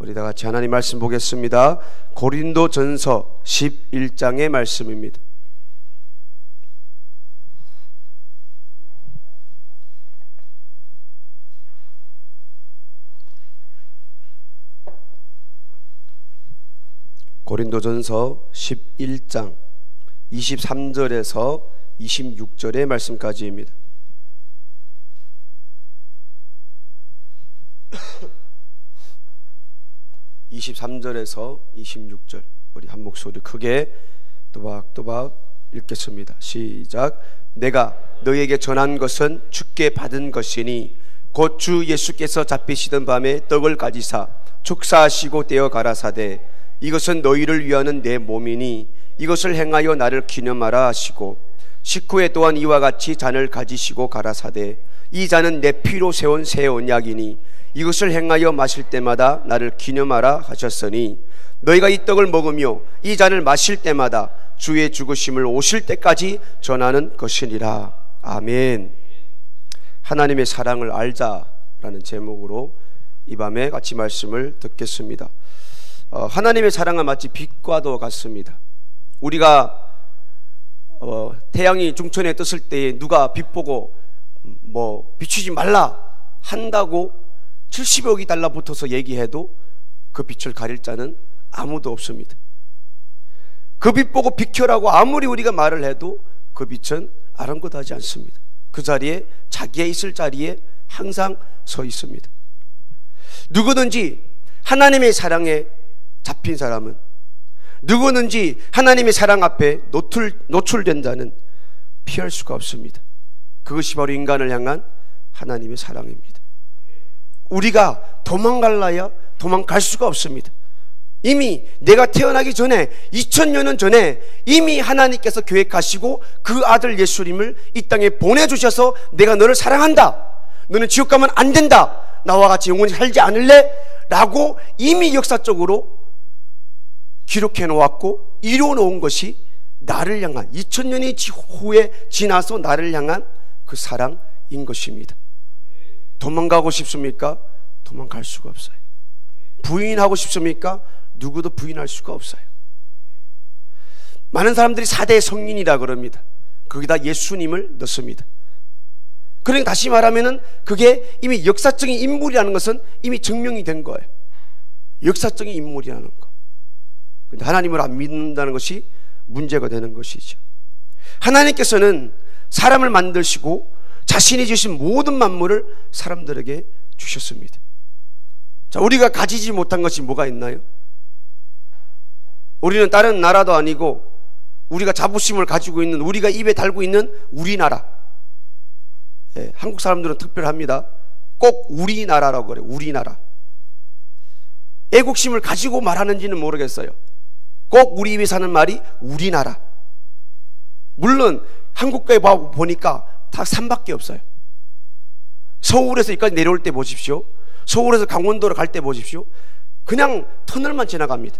우리 다 같이 하나님 말씀 보겠습니다. 고린도전서 11장의 말씀입니다. 고린도전서 11장 23절에서 26절의 말씀까지입니다. (23절에서 26절) 우리 한 목소리 크게 또박또박 읽겠습니다. 시작. 내가 너에게 전한 것은 주께 받은 것이니 곧 주 예수께서 잡히시던 밤에 떡을 가지사 축사하시고 떼어 가라사대 이것은 너희를 위하는 내 몸이니 이것을 행하여 나를 기념하라 하시고 식후에 또한 이와 같이 잔을 가지시고 가라사대 이 잔은 내 피로 세운 새 언약이니 이것을 행하여 마실 때마다 나를 기념하라 하셨으니 너희가 이 떡을 먹으며 이 잔을 마실 때마다 주의 죽으심을 오실 때까지 전하는 것이니라. 아멘. 하나님의 사랑을 알자라는 제목으로 이 밤에 같이 말씀을 듣겠습니다. 하나님의 사랑은 마치 빛과도 같습니다. 우리가 태양이 중천에 떴을 때 누가 빛 보고 비추지 말라 한다고 70억이 달라붙어서 얘기해도 그 빛을 가릴 자는 아무도 없습니다. 그 빛 보고 비켜라고 아무리 우리가 말을 해도 그 빛은 아랑곳하지 않습니다. 그 자리에 자기의 있을 자리에 항상 서 있습니다. 누구든지 하나님의 사랑에 잡힌 사람은, 누구든지 하나님의 사랑 앞에 노출된 자는 피할 수가 없습니다. 그것이 바로 인간을 향한 하나님의 사랑입니다. 우리가 도망갈라야 도망갈 수가 없습니다. 이미 내가 태어나기 전에 2000년은 전에 이미 하나님께서 계획하시고 그 아들 예수님을 이 땅에 보내주셔서 내가 너를 사랑한다, 너는 지옥 가면 안 된다, 나와 같이 영원히 살지 않을래? 라고 이미 역사적으로 기록해 놓았고 이루어 놓은 것이 나를 향한 2000년이 후에 지나서 나를 향한 그 사랑인 것입니다. 도망가고 싶습니까? 도망갈 수가 없어요. 부인하고 싶습니까? 누구도 부인할 수가 없어요. 많은 사람들이 4대 성인이라 그럽니다. 거기다 예수님을 넣습니다. 그러니까 다시 말하면은 그게 이미 역사적인 인물이라는 것은 이미 증명이 된 거예요. 역사적인 인물이라는 거. 근데 하나님을 안 믿는다는 것이 문제가 되는 것이죠. 하나님께서는 사람을 만드시고 자신이 주신 모든 만물을 사람들에게 주셨습니다. 자, 우리가 가지지 못한 것이 뭐가 있나요? 우리는 다른 나라도 아니고 우리가 자부심을 가지고 있는, 우리가 입에 달고 있는 우리나라. 예, 한국 사람들은 특별합니다. 꼭 우리나라라고 그래요. 우리나라. 애국심을 가지고 말하는지는 모르겠어요. 꼭 우리 입에 사는 말이 우리나라. 물론 한국가에 보니까 다 산밖에 없어요. 서울에서 여기까지 내려올 때 보십시오. 서울에서 강원도로 갈 때 보십시오. 그냥 터널만 지나갑니다.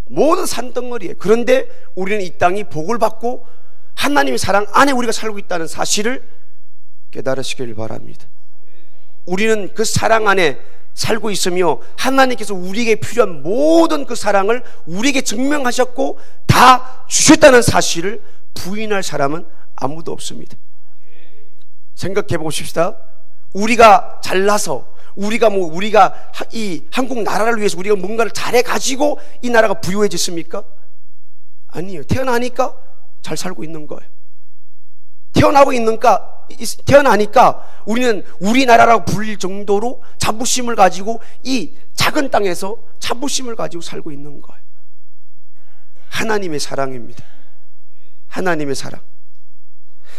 모든 산덩어리에. 그런데 우리는 이 땅이 복을 받고 하나님의 사랑 안에 우리가 살고 있다는 사실을 깨달으시길 바랍니다. 우리는 그 사랑 안에 살고 있으며 하나님께서 우리에게 필요한 모든 그 사랑을 우리에게 증명하셨고 다 주셨다는 사실을 부인할 사람은 아무도 없습니다. 생각해 보십시다. 우리가 잘나서 우리가 이 한국 나라를 위해서 우리가 뭔가를 잘해 가지고 이 나라가 부유해졌습니까? 아니에요. 태어나니까 잘 살고 있는 거예요. 태어나니까 우리는 우리나라라고 불릴 정도로 자부심을 가지고 이 작은 땅에서 자부심을 가지고 살고 있는 거예요. 하나님의 사랑입니다. 하나님의 사랑.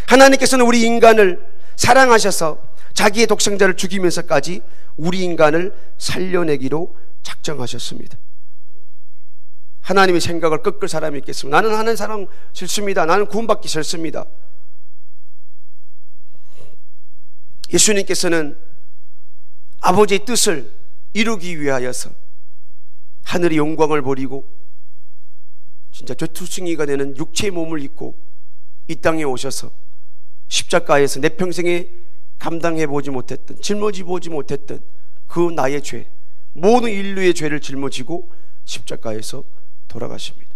하나님께서는 우리 인간을 사랑하셔서 자기의 독생자를 죽이면서까지 우리 인간을 살려내기로 작정하셨습니다. 하나님의 생각을 꺾을 사람이 있겠습니다. 나는 하는 사람 싫습니다. 나는 구원받기 싫습니다. 예수님께서는 아버지의 뜻을 이루기 위하여서 하늘의 영광을 버리고 진짜 죄투승이가 되는 육체의 몸을 입고 이 땅에 오셔서 십자가에서 내 평생에 감당해보지 못했던, 짊어지보지 못했던 그 나의 죄, 모든 인류의 죄를 짊어지고 십자가에서 돌아가십니다.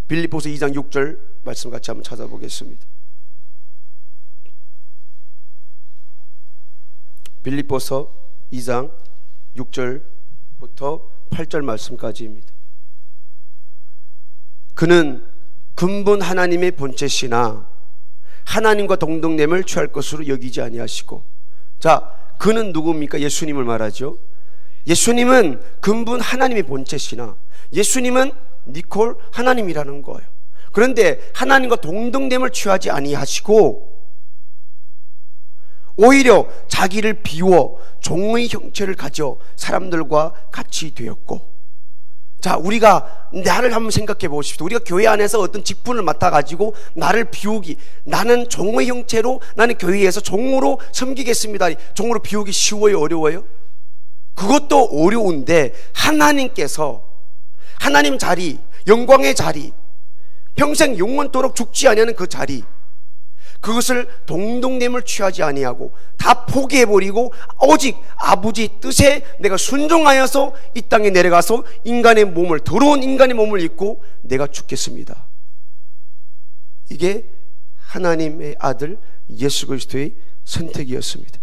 빌립보서 2장 6절 말씀 같이 한번 찾아보겠습니다. 빌립보서 2장 6절부터 8절 말씀까지입니다. 그는 근본 하나님의 본체시나 하나님과 동등됨을 취할 것으로 여기지 아니하시고. 자, 그는 누굽니까? 예수님을 말하죠. 예수님은 근본 하나님의 본체시나, 예수님은 니콜 하나님이라는 거예요. 그런데 하나님과 동등됨을 취하지 아니하시고 오히려 자기를 비워 종의 형체를 가져 사람들과 같이 되었고. 자, 우리가 나를 한번 생각해 보십시오. 우리가 교회 안에서 어떤 직분을 맡아가지고 나를 비우기, 나는 종의 형체로, 나는 교회에서 종으로 섬기겠습니다. 종으로 비우기 쉬워요? 어려워요? 그것도 어려운데 하나님께서 하나님 자리, 영광의 자리, 평생 영원토록 죽지 아니하는 그 자리, 그것을 동등됨을 취하지 아니하고 다 포기해버리고 오직 아버지 뜻에 내가 순종하여서 이 땅에 내려가서 인간의 몸을, 더러운 인간의 몸을 입고 내가 죽겠습니다. 이게 하나님의 아들 예수 그리스도의 선택이었습니다.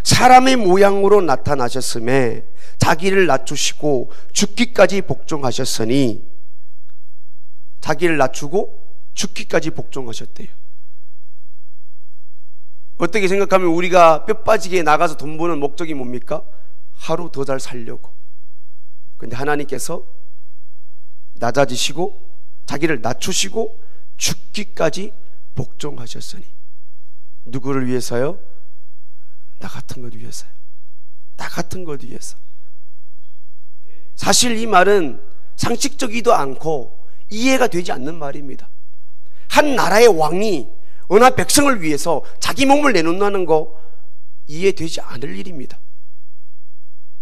사람의 모양으로 나타나셨음에 자기를 낮추시고 죽기까지 복종하셨으니, 자기를 낮추고 죽기까지 복종하셨대요. 어떻게 생각하면 우리가 뼈 빠지게 나가서 돈 버는 목적이 뭡니까? 하루 더 잘 살려고. 근데 하나님께서 낮아지시고 자기를 낮추시고 죽기까지 복종하셨으니. 누구를 위해서요? 나 같은 것 위해서요. 나 같은 것 위해서. 사실 이 말은 상식적이지도 않고 이해가 되지 않는 말입니다. 한 나라의 왕이 어느 백성을 위해서 자기 몸을 내놓는다는 거 이해되지 않을 일입니다.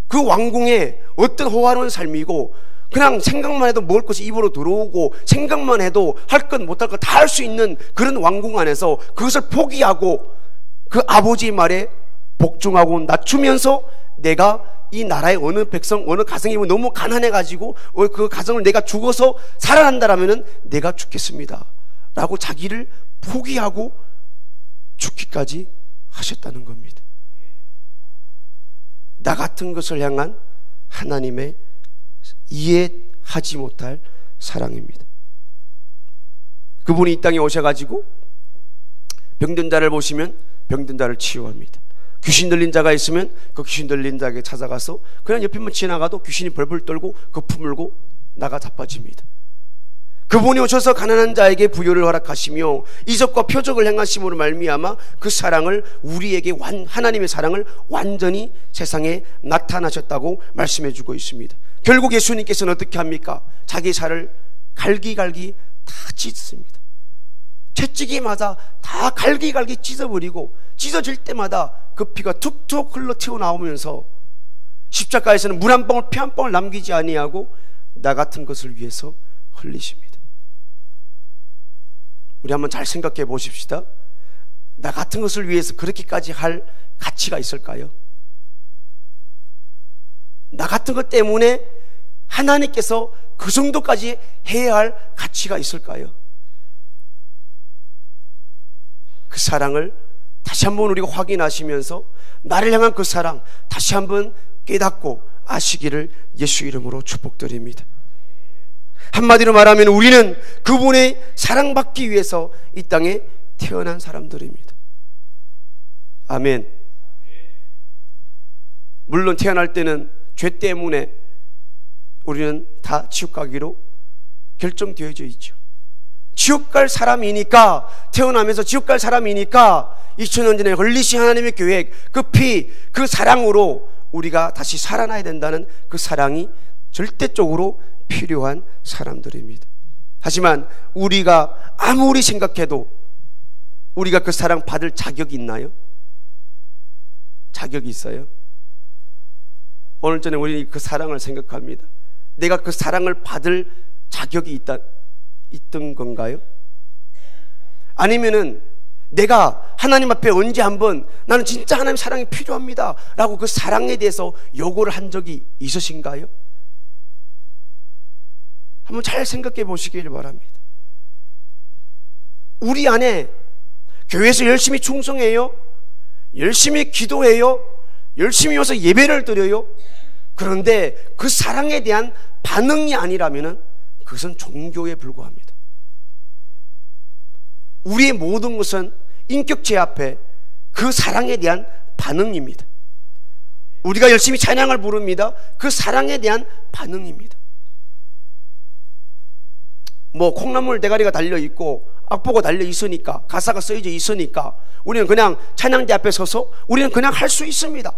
그 왕궁에 어떤 호화로운 삶이고, 그냥 생각만 해도 먹을 것이 입으로 들어오고 생각만 해도 할 것 못할 것 다 할 수 있는 그런 왕궁 안에서 그것을 포기하고 그 아버지의 말에 복종하고 낮추면서 내가 이 나라의 어느 백성, 어느 가정이 너무 가난해가지고 그 가정을 내가 죽어서 살아난다라면 내가 죽겠습니다 라고 자기를 포기하고 죽기까지 하셨다는 겁니다. 나 같은 것을 향한 하나님의 이해하지 못할 사랑입니다. 그분이 이 땅에 오셔가지고 병든 자를 보시면 병든 자를 치유합니다. 귀신 들린 자가 있으면 그 귀신 들린 자에게 찾아가서 그냥 옆에만 지나가도 귀신이 벌벌 떨고 거품 물고 나가 자빠집니다. 그분이 오셔서 가난한 자에게 부요를 허락하시며 이적과 표적을 행하심으로 말미암아 그 사랑을 우리에게 하나님의 사랑을 완전히 세상에 나타나셨다고 말씀해주고 있습니다. 결국 예수님께서는 어떻게 합니까? 자기 살을 갈기갈기 다 찢습니다. 채찍이마다 다 갈기갈기 찢어버리고 찢어질 때마다 그 피가 툭툭 흘러 튀어나오면서 십자가에서는 물 한 방울 피 한 방울 남기지 아니하고 나 같은 것을 위해서 흘리십니다. 우리 한번 잘 생각해 보십시다. 나 같은 것을 위해서 그렇게까지 할 가치가 있을까요? 나 같은 것 때문에 하나님께서 그 정도까지 해야 할 가치가 있을까요? 그 사랑을 다시 한번 우리가 확인하시면서 나를 향한 그 사랑 다시 한번 깨닫고 아시기를 예수 이름으로 축복드립니다. 한마디로 말하면 우리는 그분의 사랑받기 위해서 이 땅에 태어난 사람들입니다. 아멘. 물론 태어날 때는 죄 때문에 우리는 다 지옥 가기로 결정되어져 있죠. 지옥 갈 사람이니까, 태어나면서 지옥 갈 사람이니까 2000년 전에 걸리신 하나님의 계획, 그 피, 그 사랑으로 우리가 다시 살아나야 된다는 그 사랑이 절대적으로 필요한 사람들입니다. 하지만 우리가 아무리 생각해도 우리가 그 사랑 받을 자격이 있나요? 자격이 있어요? 오늘 전에 우리는 그 사랑을 생각합니다. 내가 그 사랑을 받을 자격이 있던 건가요? 아니면은 내가 하나님 앞에 언제 한번 나는 진짜 하나님 사랑이 필요합니다 라고 그 사랑에 대해서 요구를 한 적이 있으신가요? 한번 잘 생각해 보시길 바랍니다. 우리 안에 교회에서 열심히 충성해요, 열심히 기도해요, 열심히 와서 예배를 드려요. 그런데 그 사랑에 대한 반응이 아니라면 그것은 종교에 불과합니다. 우리의 모든 것은 인격체 앞에 그 사랑에 대한 반응입니다. 우리가 열심히 찬양을 부릅니다. 그 사랑에 대한 반응입니다. 뭐 콩나물 대가리가 달려있고 악보가 달려있으니까, 가사가 써져 있으니까 우리는 그냥 찬양대 앞에 서서 우리는 그냥 할 수 있습니다.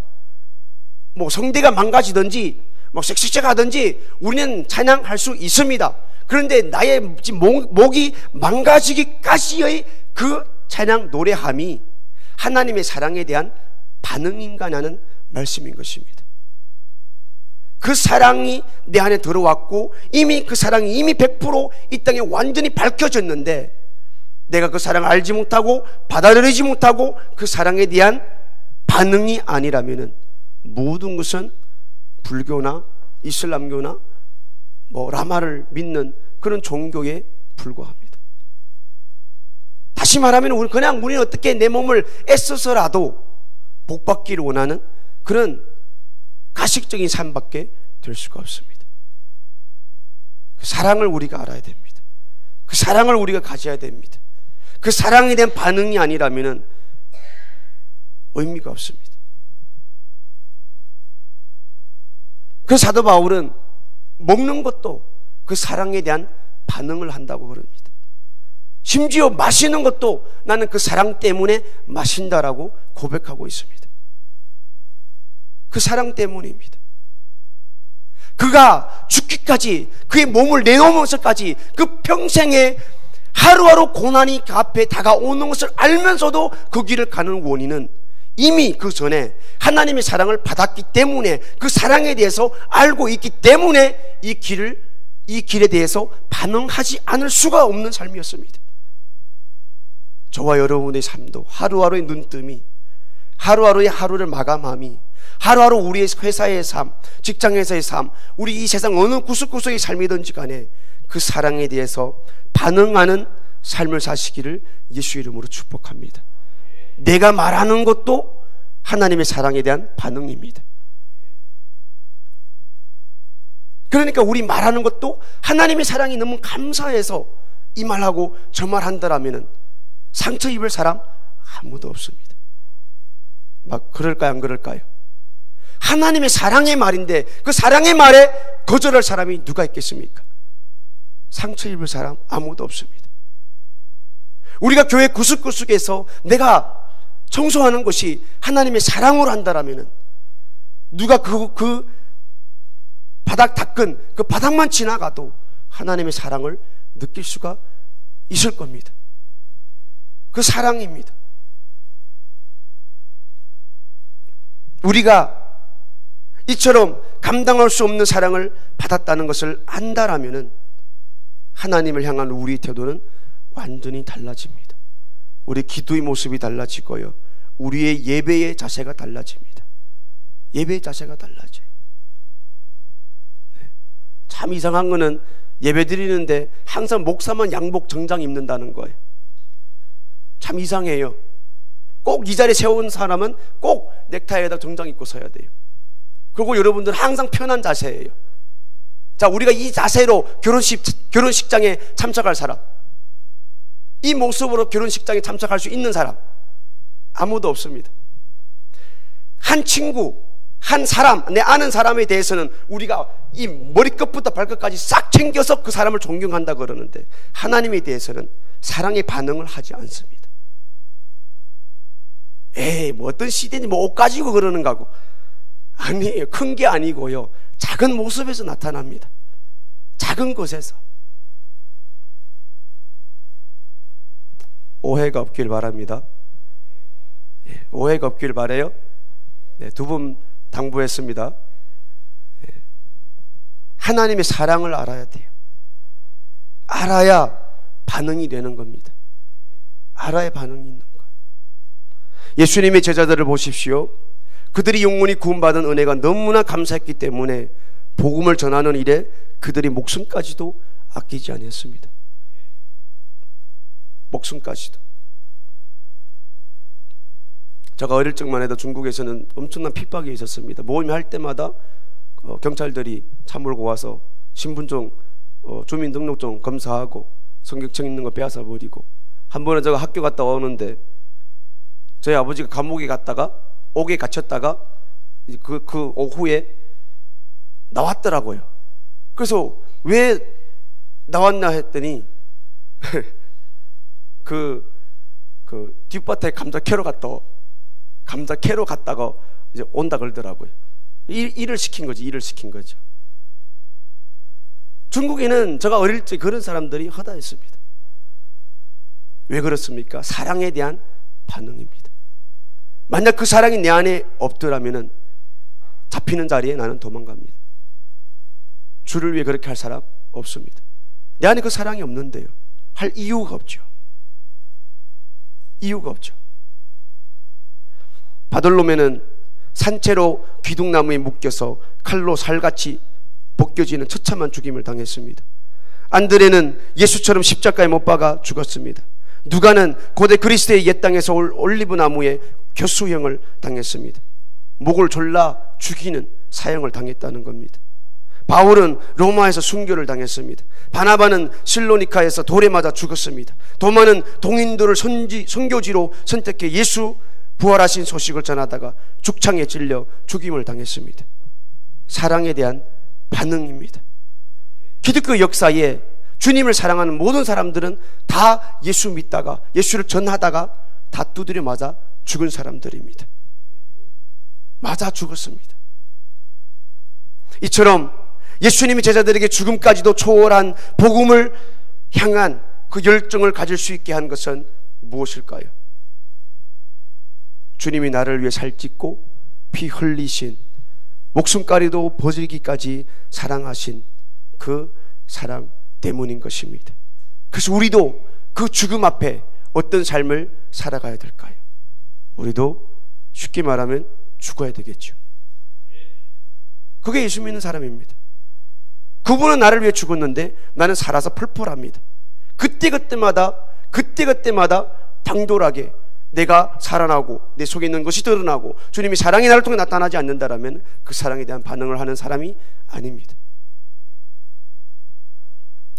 뭐 성대가 망가지든지 뭐 섹시하든지 우리는 찬양할 수 있습니다. 그런데 나의 목이 망가지기까지의 그 찬양 노래함이 하나님의 사랑에 대한 반응인가 하는 말씀인 것입니다. 그 사랑이 내 안에 들어왔고 이미 그 사랑이 이미 100% 이 땅에 완전히 밝혀졌는데 내가 그 사랑을 알지 못하고 받아들이지 못하고 그 사랑에 대한 반응이 아니라면 모든 것은 불교나 이슬람교나 뭐 라마를 믿는 그런 종교에 불과합니다. 다시 말하면 우리는 어떻게 내 몸을 애써서라도 복받기를 원하는 그런 가식적인 삶밖에 될 수가 없습니다. 그 사랑을 우리가 알아야 됩니다. 그 사랑을 우리가 가져야 됩니다. 그 사랑에 대한 반응이 아니라면 의미가 없습니다. 그 사도 바울은 먹는 것도 그 사랑에 대한 반응을 한다고 그럽니다. 심지어 마시는 것도 나는 그 사랑 때문에 마신다라고 고백하고 있습니다. 그 사랑 때문입니다. 그가 죽기까지 그의 몸을 내놓으면서까지 그 평생에 하루하루 고난이 그 앞에 다가오는 것을 알면서도 그 길을 가는 원인은 이미 그 전에 하나님의 사랑을 받았기 때문에 그 사랑에 대해서 알고 있기 때문에 이 길에 대해서 반응하지 않을 수가 없는 삶이었습니다. 저와 여러분의 삶도 하루하루의 눈뜸이, 하루하루의 하루를 마감함이, 하루하루 우리의 회사의 삶, 직장에서의 삶, 우리 이 세상 어느 구석구석의 삶이든지 간에 그 사랑에 대해서 반응하는 삶을 사시기를 예수 이름으로 축복합니다. 내가 말하는 것도 하나님의 사랑에 대한 반응입니다. 그러니까 우리 말하는 것도 하나님의 사랑이 너무 감사해서 이 말하고 저 말 한다라면 상처 입을 사람 아무도 없습니다. 막 그럴까요, 안 그럴까요? 하나님의 사랑의 말인데 그 사랑의 말에 거절할 사람이 누가 있겠습니까? 상처 입을 사람 아무도 없습니다. 우리가 교회 구석구석에서 내가 청소하는 것이 하나님의 사랑으로 한다라면 누가 그 바닥 닦은 그 바닥만 지나가도 하나님의 사랑을 느낄 수가 있을 겁니다. 그 사랑입니다. 우리가 이처럼 감당할 수 없는 사랑을 받았다는 것을 안다라면 하나님을 향한 우리의 태도는 완전히 달라집니다. 우리 기도의 모습이 달라지고요, 우리의 예배의 자세가 달라집니다. 예배의 자세가 달라져요. 참 이상한 거는 예배 드리는데 항상 목사만 양복 정장 입는다는 거예요. 참 이상해요. 꼭 이 자리에 세운 사람은 꼭 넥타이에다 정장 입고 서야 돼요. 그리고 여러분들 항상 편한 자세예요. 자, 우리가 이 자세로 결혼식장에 참석할 사람, 이 모습으로 결혼식장에 참석할 수 있는 사람 아무도 없습니다. 한 친구, 한 사람, 내 아는 사람에 대해서는 우리가 이 머리끝부터 발끝까지 싹 챙겨서 그 사람을 존경한다 그러는데 하나님에 대해서는 사랑의 반응을 하지 않습니다. 에이, 뭐 어떤 시대니 뭐 옷 가지고 그러는가 하고, 아니에요. 큰 게 아니고요, 작은 모습에서 나타납니다. 작은 것에서. 오해가 없길 바랍니다. 오해가 없길 바라요. 두 분 당부했습니다. 하나님의 사랑을 알아야 돼요. 알아야 반응이 되는 겁니다. 알아야 반응이 있는 거예요. 예수님의 제자들을 보십시오. 그들이 영원히 구원받은 은혜가 너무나 감사했기 때문에 복음을 전하는 일에 그들이 목숨까지도 아끼지 않았습니다. 목숨까지도. 제가 어릴 적만 해도 중국에서는 엄청난 핍박이 있었습니다. 모임할 때마다 경찰들이 차 몰고 와서 신분증, 주민등록증 검사하고 성경책 있는 거 빼앗아 버리고, 한 번은 제가 학교 갔다 오는데 저희 아버지가 감옥에 갔다가 옥에 갇혔다가 그 오후에 나왔더라고요. 그래서 왜 나왔나 했더니 그 뒷밭에 감자 캐러 갔다가 이제 온다 그러더라고요. 일을 시킨 거죠. 중국에는 제가 어릴 때 그런 사람들이 허다했습니다. 왜 그렇습니까? 사랑에 대한 반응입니다. 만약 그 사랑이 내 안에 없더라면 잡히는 자리에 나는 도망갑니다. 주를 위해 그렇게 할 사람 없습니다. 내 안에 그 사랑이 없는데요, 할 이유가 없죠. 바돌로메는 산채로 기둥나무에 묶여서 칼로 살같이 벗겨지는 처참한 죽임을 당했습니다. 안드레는 예수처럼 십자가에 못 박아 죽었습니다. 누가는 고대 그리스도의 옛 땅에서 올리브나무에 교수형을 당했습니다. 목을 졸라 죽이는 사형을 당했다는 겁니다. 바울은 로마에서 순교를 당했습니다. 바나바는 실로니카에서 돌에 맞아 죽었습니다. 도마는 동인들을 선교지로 선택해 예수 부활하신 소식을 전하다가 죽창에 찔려 죽임을 당했습니다. 사랑에 대한 반응입니다. 기독교 역사에 주님을 사랑하는 모든 사람들은 다 예수 믿다가, 예수를 전하다가 다 두드려 맞아 죽은 사람들입니다. 맞아 죽었습니다. 이처럼 예수님이 제자들에게 죽음까지도 초월한 복음을 향한 그 열정을 가질 수 있게 한 것은 무엇일까요? 주님이 나를 위해 살찢고 피 흘리신, 목숨까지도 버리기까지 사랑하신 그 사랑 때문인 것입니다. 그래서 우리도 그 죽음 앞에 어떤 삶을 살아가야 될까요? 우리도 쉽게 말하면 죽어야 되겠죠. 그게 예수 믿는 사람입니다. 그분은 나를 위해 죽었는데 나는 살아서 펄펄합니다. 그때마다 당돌하게 내가 살아나고 내 속에 있는 것이 드러나고 주님이 사랑이 나를 통해 나타나지 않는다라면 그 사랑에 대한 반응을 하는 사람이 아닙니다.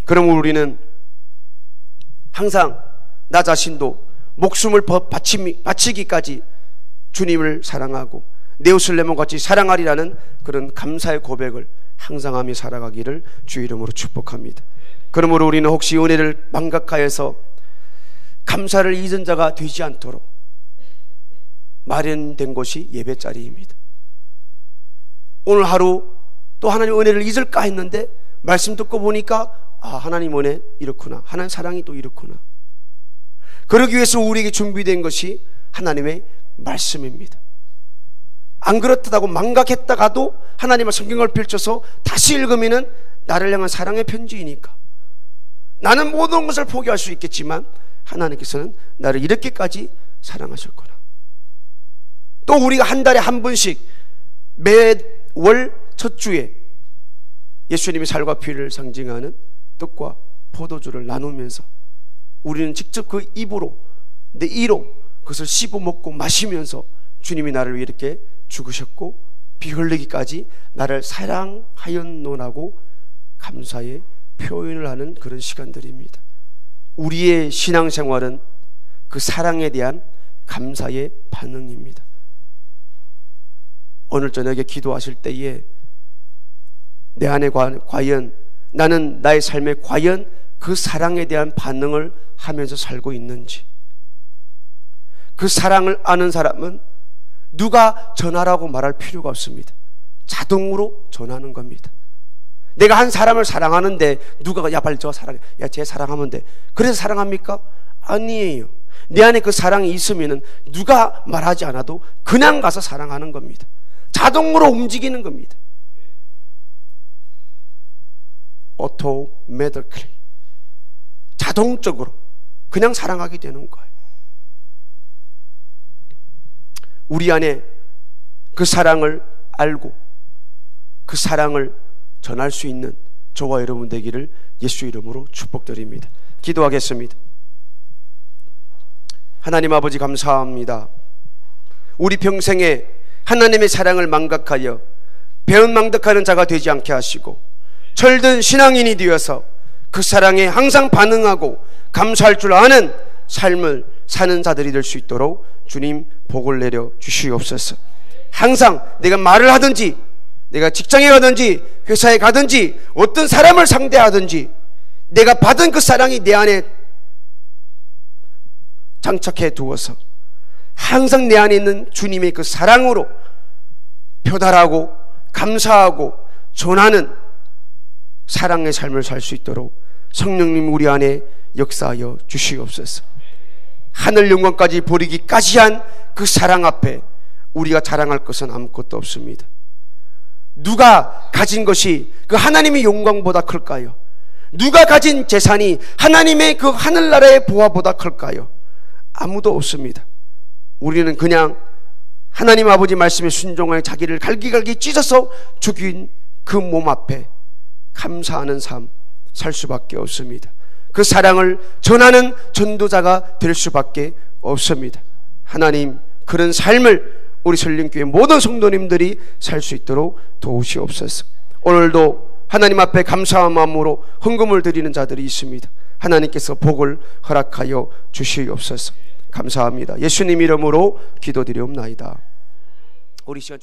그럼 우리는 항상 나 자신도 목숨을 바치기까지 주님을 사랑하고 내 옷을 내 몸같이 사랑하리라는 그런 감사의 고백을 항상 하며 살아가기를 주의 이름으로 축복합니다. 그러므로 우리는 혹시 은혜를 망각하여서 감사를 잊은 자가 되지 않도록 마련된 곳이 예배자리입니다. 오늘 하루 또 하나님 은혜를 잊을까 했는데 말씀 듣고 보니까 하나님 은혜 이렇구나, 하나님 사랑이 또 이렇구나. 그러기 위해서 우리에게 준비된 것이 하나님의 말씀입니다. 안 그렇다고 망각했다가도 하나님의 성경을 펼쳐서 다시 읽으면 나를 향한 사랑의 편지이니까 나는 모든 것을 포기할 수 있겠지만 하나님께서는 나를 이렇게까지 사랑하셨구나. 또 우리가 한 달에 한 번씩 매월 첫 주에 예수님의 살과 피를 상징하는 떡과 포도주를 나누면서 우리는 직접 그 입으로, 내 이로 그것을 씹어 먹고 마시면서 주님이 나를 위해 이렇게 죽으셨고 피 흘리기까지 나를 사랑하였노라고 감사의 표현을 하는 그런 시간들입니다. 우리의 신앙생활은 그 사랑에 대한 감사의 반응입니다. 오늘 저녁에 기도하실 때에 내 안에 과연 나는 나의 삶에 과연 그 사랑에 대한 반응을 하면서 살고 있는지. 그 사랑을 아는 사람은 누가 전하라고 말할 필요가 없습니다. 자동으로 전하는 겁니다. 내가 한 사람을 사랑하는데 누가 야 빨리 저 사랑해, 야 쟤 사랑하면 돼, 그래서 사랑합니까? 아니에요. 내 안에 그 사랑이 있으면 누가 말하지 않아도 그냥 가서 사랑하는 겁니다. 자동으로 움직이는 겁니다. automatically, 자동적으로 그냥 사랑하게 되는 거예요. 우리 안에 그 사랑을 알고 그 사랑을 전할 수 있는 저와 여러분 되기를 예수 이름으로 축복드립니다. 기도하겠습니다. 하나님 아버지 감사합니다. 우리 평생에 하나님의 사랑을 망각하여 배은망덕하는 자가 되지 않게 하시고 철든 신앙인이 되어서 그 사랑에 항상 반응하고 감사할 줄 아는 삶을 사는 자들이 될 수 있도록 주님 복을 내려 주시옵소서. 항상 내가 말을 하든지 내가 직장에 가든지 회사에 가든지 어떤 사람을 상대하든지 내가 받은 그 사랑이 내 안에 장착해 두어서 항상 내 안에 있는 주님의 그 사랑으로 표달하고 감사하고 전하는 사랑의 삶을 살 수 있도록 성령님 우리 안에 역사하여 주시옵소서. 하늘 영광까지 버리기까지 한 그 사랑 앞에 우리가 자랑할 것은 아무것도 없습니다. 누가 가진 것이 그 하나님의 영광보다 클까요? 누가 가진 재산이 하나님의 그 하늘나라의 보화보다 클까요? 아무도 없습니다. 우리는 그냥 하나님 아버지 말씀에 순종하여 자기를 갈기갈기 찢어서 죽인 그 몸 앞에 감사하는 삶 살 수밖에 없습니다. 그 사랑을 전하는 전도자가 될 수밖에 없습니다. 하나님, 그런 삶을 우리 설림교회 모든 성도님들이 살 수 있도록 도우시옵소서. 오늘도 하나님 앞에 감사한 마음으로 헌금을 드리는 자들이 있습니다. 하나님께서 복을 허락하여 주시옵소서. 감사합니다. 예수님 이름으로 기도드리옵나이다. 우리 시간